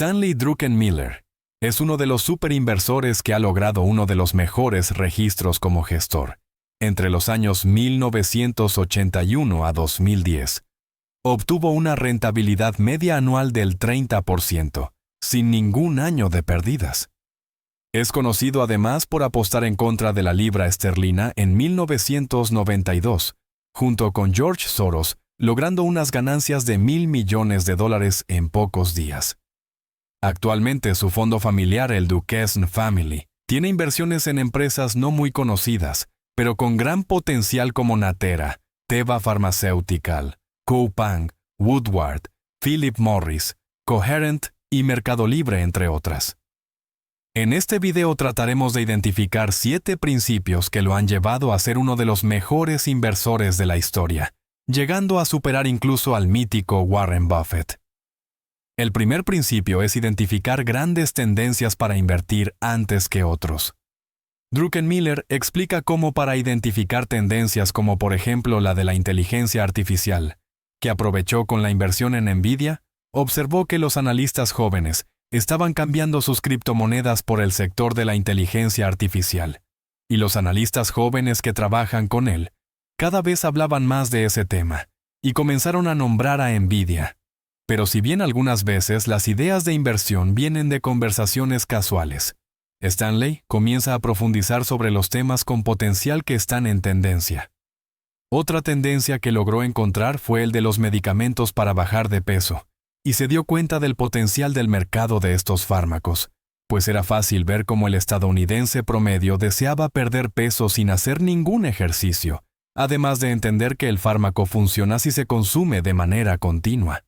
Stanley Druckenmiller es uno de los superinversores que ha logrado uno de los mejores registros como gestor. Entre los años 1981 a 2010, obtuvo una rentabilidad media anual del 30%, sin ningún año de pérdidas. Es conocido además por apostar en contra de la libra esterlina en 1992, junto con George Soros, logrando unas ganancias de $1.000 millones en pocos días. Actualmente su fondo familiar, el Duquesne Family, tiene inversiones en empresas no muy conocidas, pero con gran potencial como Natera, Teva Pharmaceutical, Coupang, Woodward, Philip Morris, Coherent y Mercado Libre, entre otras. En este video trataremos de identificar 7 principios que lo han llevado a ser uno de los mejores inversores de la historia, llegando a superar incluso al mítico Warren Buffett. El primer principio es identificar grandes tendencias para invertir antes que otros. Druckenmiller explica cómo para identificar tendencias como por ejemplo la de la inteligencia artificial, que aprovechó con la inversión en Nvidia, observó que los analistas jóvenes estaban cambiando sus criptomonedas por el sector de la inteligencia artificial, y los analistas jóvenes que trabajan con él cada vez hablaban más de ese tema, y comenzaron a nombrar a Nvidia. Pero si bien algunas veces las ideas de inversión vienen de conversaciones casuales, Stanley comienza a profundizar sobre los temas con potencial que están en tendencia. Otra tendencia que logró encontrar fue el de los medicamentos para bajar de peso, y se dio cuenta del potencial del mercado de estos fármacos, pues era fácil ver cómo el estadounidense promedio deseaba perder peso sin hacer ningún ejercicio, además de entender que el fármaco funciona si se consume de manera continua.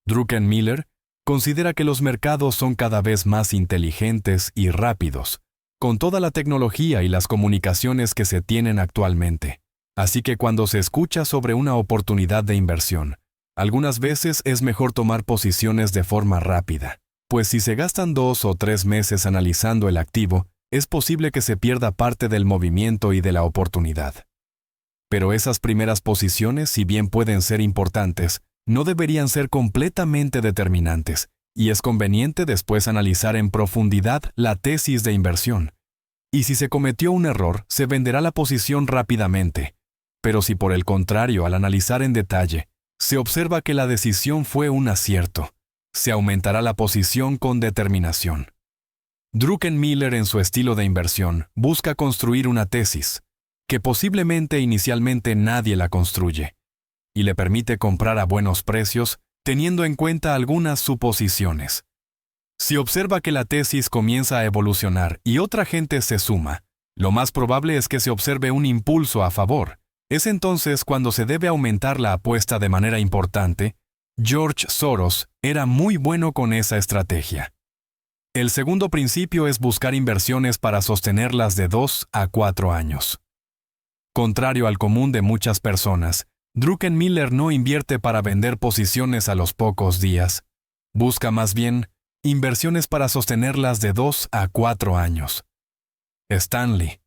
Druckenmiller considera que los mercados son cada vez más inteligentes y rápidos, con toda la tecnología y las comunicaciones que se tienen actualmente. Así que cuando se escucha sobre una oportunidad de inversión, algunas veces es mejor tomar posiciones de forma rápida, pues si se gastan 2 o 3 meses analizando el activo, es posible que se pierda parte del movimiento y de la oportunidad. Pero esas primeras posiciones, si bien pueden ser importantes, no deberían ser completamente determinantes, y es conveniente después analizar en profundidad la tesis de inversión. Y si se cometió un error, se venderá la posición rápidamente. Pero si por el contrario, al analizar en detalle, se observa que la decisión fue un acierto, se aumentará la posición con determinación. Druckenmiller, en su estilo de inversión, busca construir una tesis, que posiblemente inicialmente nadie la construye, y le permite comprar a buenos precios teniendo en cuenta algunas suposiciones. Si observa que la tesis comienza a evolucionar y otra gente se suma, lo más probable es que se observe un impulso a favor. Es entonces cuando se debe aumentar la apuesta de manera importante. George Soros era muy bueno con esa estrategia. El segundo principio es buscar inversiones para sostenerlas de 2 a 4 años. Contrario al común de muchas personas, Druckenmiller no invierte para vender posiciones a los pocos días. Busca más bien inversiones para sostenerlas de 2 a 4 años. Stanley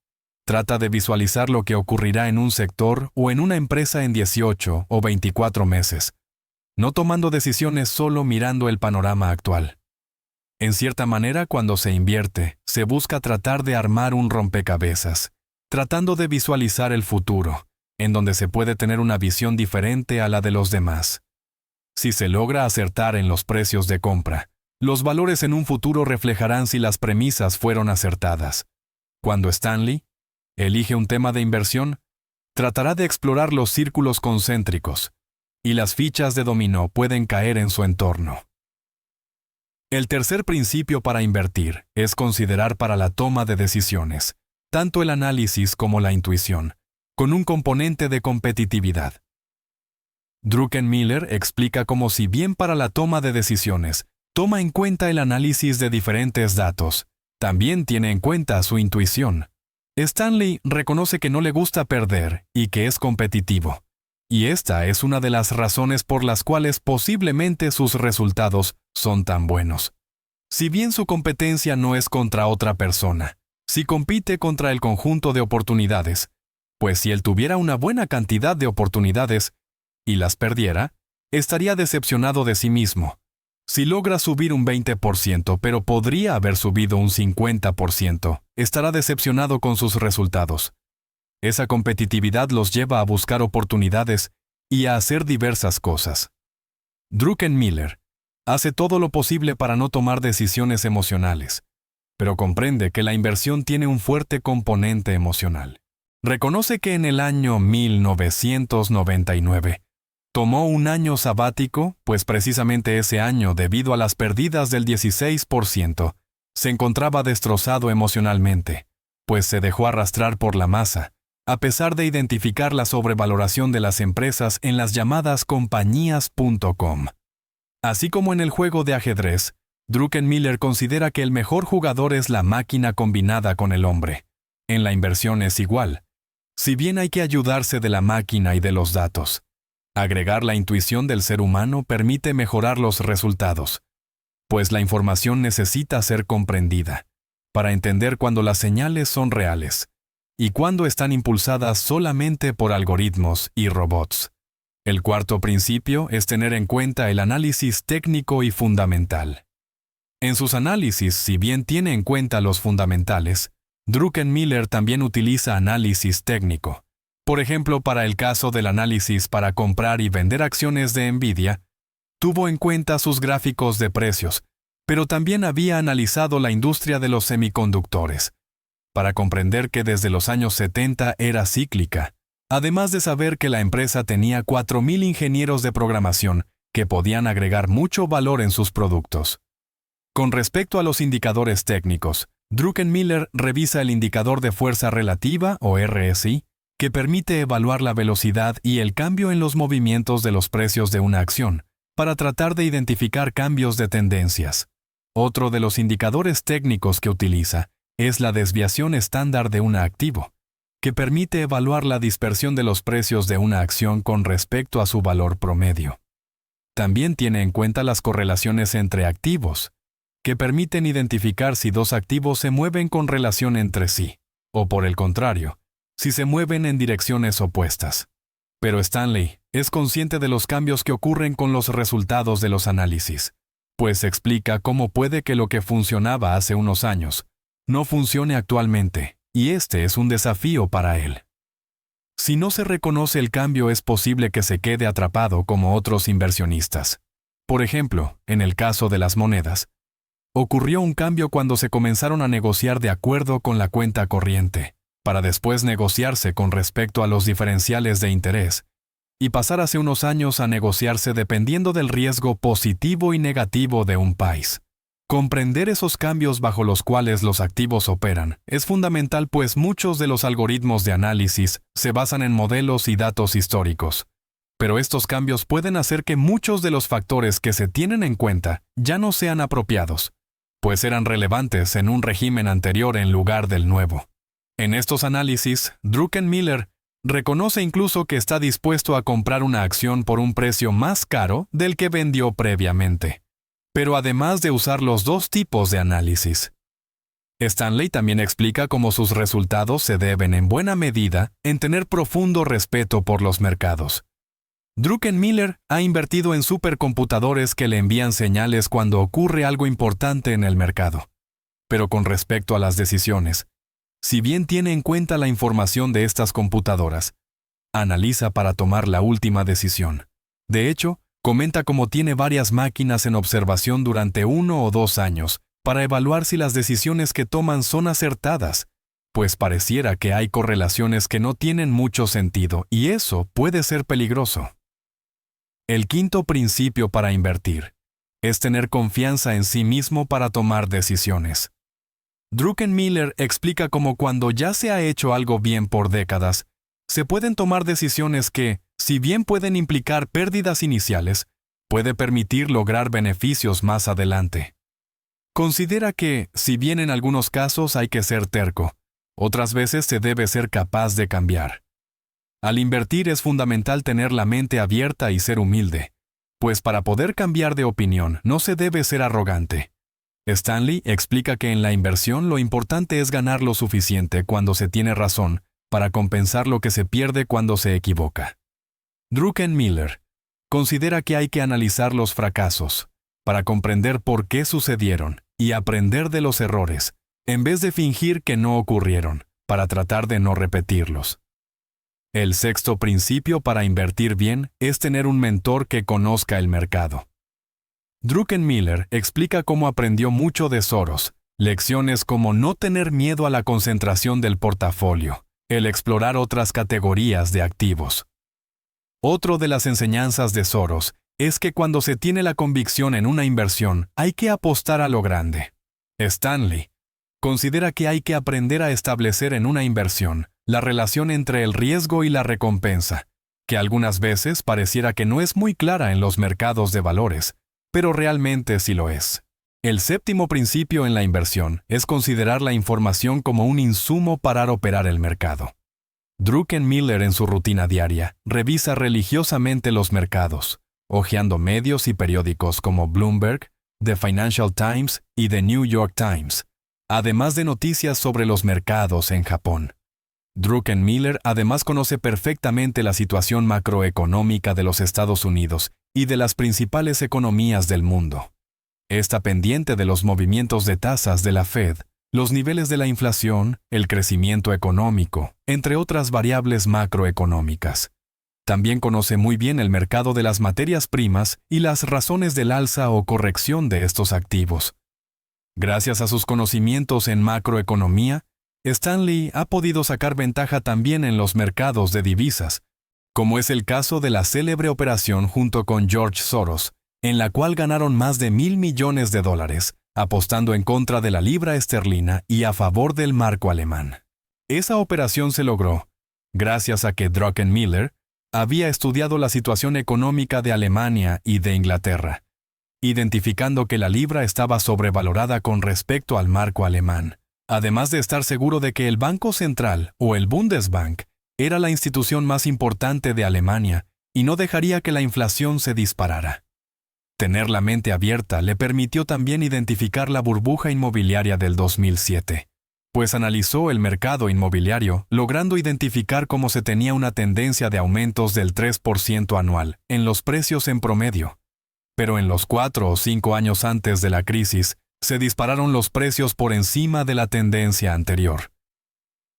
trata de visualizar lo que ocurrirá en un sector o en una empresa en 18 o 24 meses, no tomando decisiones solo mirando el panorama actual. En cierta manera, cuando se invierte, se busca tratar de armar un rompecabezas, tratando de visualizar el futuro, en donde se puede tener una visión diferente a la de los demás. Si se logra acertar en los precios de compra, los valores en un futuro reflejarán si las premisas fueron acertadas. Cuando Stanley elige un tema de inversión, tratará de explorar los círculos concéntricos, y las fichas de dominó pueden caer en su entorno. El tercer principio para invertir es considerar para la toma de decisiones, tanto el análisis como la intuición, con un componente de competitividad. Druckenmiller explica cómo si bien para la toma de decisiones toma en cuenta el análisis de diferentes datos, también tiene en cuenta su intuición. Stanley reconoce que no le gusta perder y que es competitivo, y esta es una de las razones por las cuales posiblemente sus resultados son tan buenos. Si bien su competencia no es contra otra persona, si compite contra el conjunto de oportunidades, pues si él tuviera una buena cantidad de oportunidades y las perdiera, estaría decepcionado de sí mismo. Si logra subir un 20%, pero podría haber subido un 50%, estará decepcionado con sus resultados. Esa competitividad los lleva a buscar oportunidades y a hacer diversas cosas. Druckenmiller hace todo lo posible para no tomar decisiones emocionales, pero comprende que la inversión tiene un fuerte componente emocional. Reconoce que en el año 1999 tomó un año sabático, pues precisamente ese año, debido a las pérdidas del 16%, se encontraba destrozado emocionalmente, pues se dejó arrastrar por la masa, a pesar de identificar la sobrevaloración de las empresas en las llamadas compañías.com. Así como en el juego de ajedrez, Druckenmiller considera que el mejor jugador es la máquina combinada con el hombre. En la inversión es igual. Si bien hay que ayudarse de la máquina y de los datos, agregar la intuición del ser humano permite mejorar los resultados, pues la información necesita ser comprendida, para entender cuándo las señales son reales y cuándo están impulsadas solamente por algoritmos y robots. El cuarto principio es tener en cuenta el análisis técnico y fundamental. En sus análisis, si bien tiene en cuenta los fundamentales, Druckenmiller también utiliza análisis técnico. Por ejemplo, para el caso del análisis para comprar y vender acciones de Nvidia, tuvo en cuenta sus gráficos de precios, pero también había analizado la industria de los semiconductores, para comprender que desde los años 70 era cíclica, además de saber que la empresa tenía 4.000 ingenieros de programación que podían agregar mucho valor en sus productos. Con respecto a los indicadores técnicos, Druckenmiller revisa el indicador de fuerza relativa, o RSI, que permite evaluar la velocidad y el cambio en los movimientos de los precios de una acción, para tratar de identificar cambios de tendencias. Otro de los indicadores técnicos que utiliza es la desviación estándar de un activo, que permite evaluar la dispersión de los precios de una acción con respecto a su valor promedio. También tiene en cuenta las correlaciones entre activos, que permiten identificar si dos activos se mueven con relación entre sí, o por el contrario, si se mueven en direcciones opuestas. Pero Stanley es consciente de los cambios que ocurren con los resultados de los análisis, pues explica cómo puede que lo que funcionaba hace unos años no funcione actualmente, y este es un desafío para él. Si no se reconoce el cambio, es posible que se quede atrapado como otros inversionistas. Por ejemplo, en el caso de las monedas, ocurrió un cambio cuando se comenzaron a negociar de acuerdo con la cuenta corriente, para después negociarse con respecto a los diferenciales de interés, y pasar hace unos años a negociarse dependiendo del riesgo positivo y negativo de un país. Comprender esos cambios bajo los cuales los activos operan es fundamental, pues muchos de los algoritmos de análisis se basan en modelos y datos históricos. Pero estos cambios pueden hacer que muchos de los factores que se tienen en cuenta ya no sean apropiados, pues eran relevantes en un régimen anterior en lugar del nuevo. En estos análisis, Druckenmiller reconoce incluso que está dispuesto a comprar una acción por un precio más caro del que vendió previamente, pero además de usar los dos tipos de análisis. Stanley también explica cómo sus resultados se deben en buena medida en tener profundo respeto por los mercados. Druckenmiller ha invertido en supercomputadores que le envían señales cuando ocurre algo importante en el mercado. Pero con respecto a las decisiones, si bien tiene en cuenta la información de estas computadoras, analiza para tomar la última decisión. De hecho, comenta cómo tiene varias máquinas en observación durante 1 o 2 años para evaluar si las decisiones que toman son acertadas, pues pareciera que hay correlaciones que no tienen mucho sentido y eso puede ser peligroso. El quinto principio para invertir es tener confianza en sí mismo para tomar decisiones. Druckenmiller explica cómo cuando ya se ha hecho algo bien por décadas, se pueden tomar decisiones que, si bien pueden implicar pérdidas iniciales, puede permitir lograr beneficios más adelante. Considera que, si bien en algunos casos hay que ser terco, otras veces se debe ser capaz de cambiar. Al invertir es fundamental tener la mente abierta y ser humilde, pues para poder cambiar de opinión no se debe ser arrogante. Stanley explica que en la inversión lo importante es ganar lo suficiente cuando se tiene razón para compensar lo que se pierde cuando se equivoca. Druckenmiller considera que hay que analizar los fracasos para comprender por qué sucedieron y aprender de los errores, en vez de fingir que no ocurrieron, para tratar de no repetirlos. El sexto principio para invertir bien es tener un mentor que conozca el mercado. Druckenmiller explica cómo aprendió mucho de Soros, lecciones como no tener miedo a la concentración del portafolio, el explorar otras categorías de activos. Otro de las enseñanzas de Soros es que cuando se tiene la convicción en una inversión, hay que apostar a lo grande. Stanley considera que hay que aprender a establecer en una inversión la relación entre el riesgo y la recompensa, que algunas veces pareciera que no es muy clara en los mercados de valores, pero realmente sí lo es. El séptimo principio en la inversión es considerar la información como un insumo para operar el mercado. Druckenmiller en su rutina diaria revisa religiosamente los mercados, hojeando medios y periódicos como Bloomberg, The Financial Times y The New York Times, además de noticias sobre los mercados en Japón. Druckenmiller además conoce perfectamente la situación macroeconómica de los Estados Unidos y de las principales economías del mundo. Está pendiente de los movimientos de tasas de la Fed, los niveles de la inflación, el crecimiento económico, entre otras variables macroeconómicas. También conoce muy bien el mercado de las materias primas y las razones del alza o corrección de estos activos. Gracias a sus conocimientos en macroeconomía, Stanley ha podido sacar ventaja también en los mercados de divisas, como es el caso de la célebre operación junto con George Soros, en la cual ganaron más de $1.000 millones, apostando en contra de la libra esterlina y a favor del marco alemán. Esa operación se logró gracias a que Druckenmiller había estudiado la situación económica de Alemania y de Inglaterra, identificando que la libra estaba sobrevalorada con respecto al marco alemán, además de estar seguro de que el Banco Central o el Bundesbank era la institución más importante de Alemania y no dejaría que la inflación se disparara. Tener la mente abierta le permitió también identificar la burbuja inmobiliaria del 2007, pues analizó el mercado inmobiliario, logrando identificar cómo se tenía una tendencia de aumentos del 3% anual en los precios en promedio. Pero en los 4 o 5 años antes de la crisis, se dispararon los precios por encima de la tendencia anterior.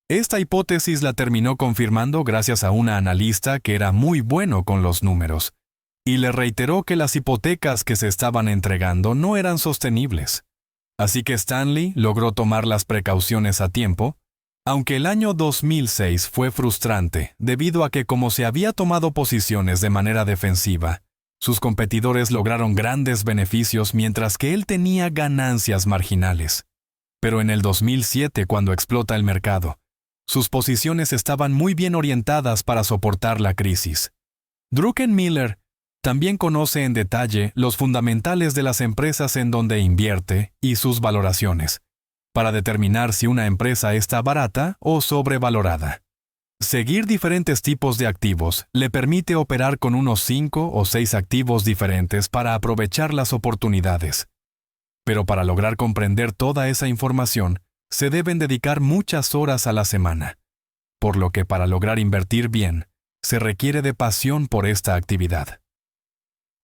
Esta hipótesis la terminó confirmando gracias a un analista que era muy bueno con los números, y le reiteró que las hipotecas que se estaban entregando no eran sostenibles. Así que Stanley logró tomar las precauciones a tiempo, aunque el año 2006 fue frustrante debido a que como se había tomado posiciones de manera defensiva, sus competidores lograron grandes beneficios mientras que él tenía ganancias marginales. Pero en el 2007, cuando explota el mercado, sus posiciones estaban muy bien orientadas para soportar la crisis. Druckenmiller también conoce en detalle los fundamentales de las empresas en donde invierte y sus valoraciones, para determinar si una empresa está barata o sobrevalorada. Seguir diferentes tipos de activos le permite operar con unos 5 o 6 activos diferentes para aprovechar las oportunidades. Pero para lograr comprender toda esa información, se deben dedicar muchas horas a la semana, por lo que para lograr invertir bien, se requiere de pasión por esta actividad.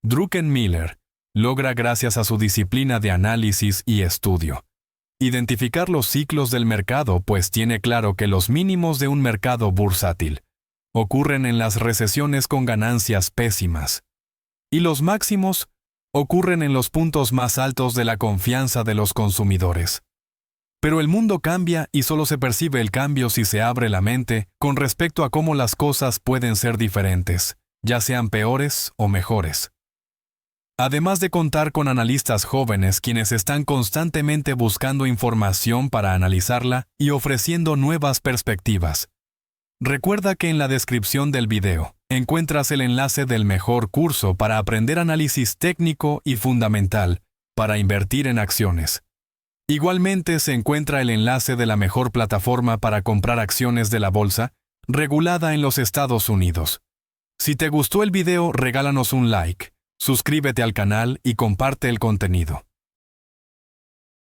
Druckenmiller logra gracias a su disciplina de análisis y estudio identificar los ciclos del mercado, pues tiene claro que los mínimos de un mercado bursátil ocurren en las recesiones con ganancias pésimas, y los máximos ocurren en los puntos más altos de la confianza de los consumidores. Pero el mundo cambia y solo se percibe el cambio si se abre la mente con respecto a cómo las cosas pueden ser diferentes, ya sean peores o mejores. Además de contar con analistas jóvenes quienes están constantemente buscando información para analizarla y ofreciendo nuevas perspectivas. Recuerda que en la descripción del video encuentras el enlace del mejor curso para aprender análisis técnico y fundamental para invertir en acciones. Igualmente se encuentra el enlace de la mejor plataforma para comprar acciones de la bolsa, regulada en los Estados Unidos. Si te gustó el video, regálanos un like. Suscríbete al canal y comparte el contenido.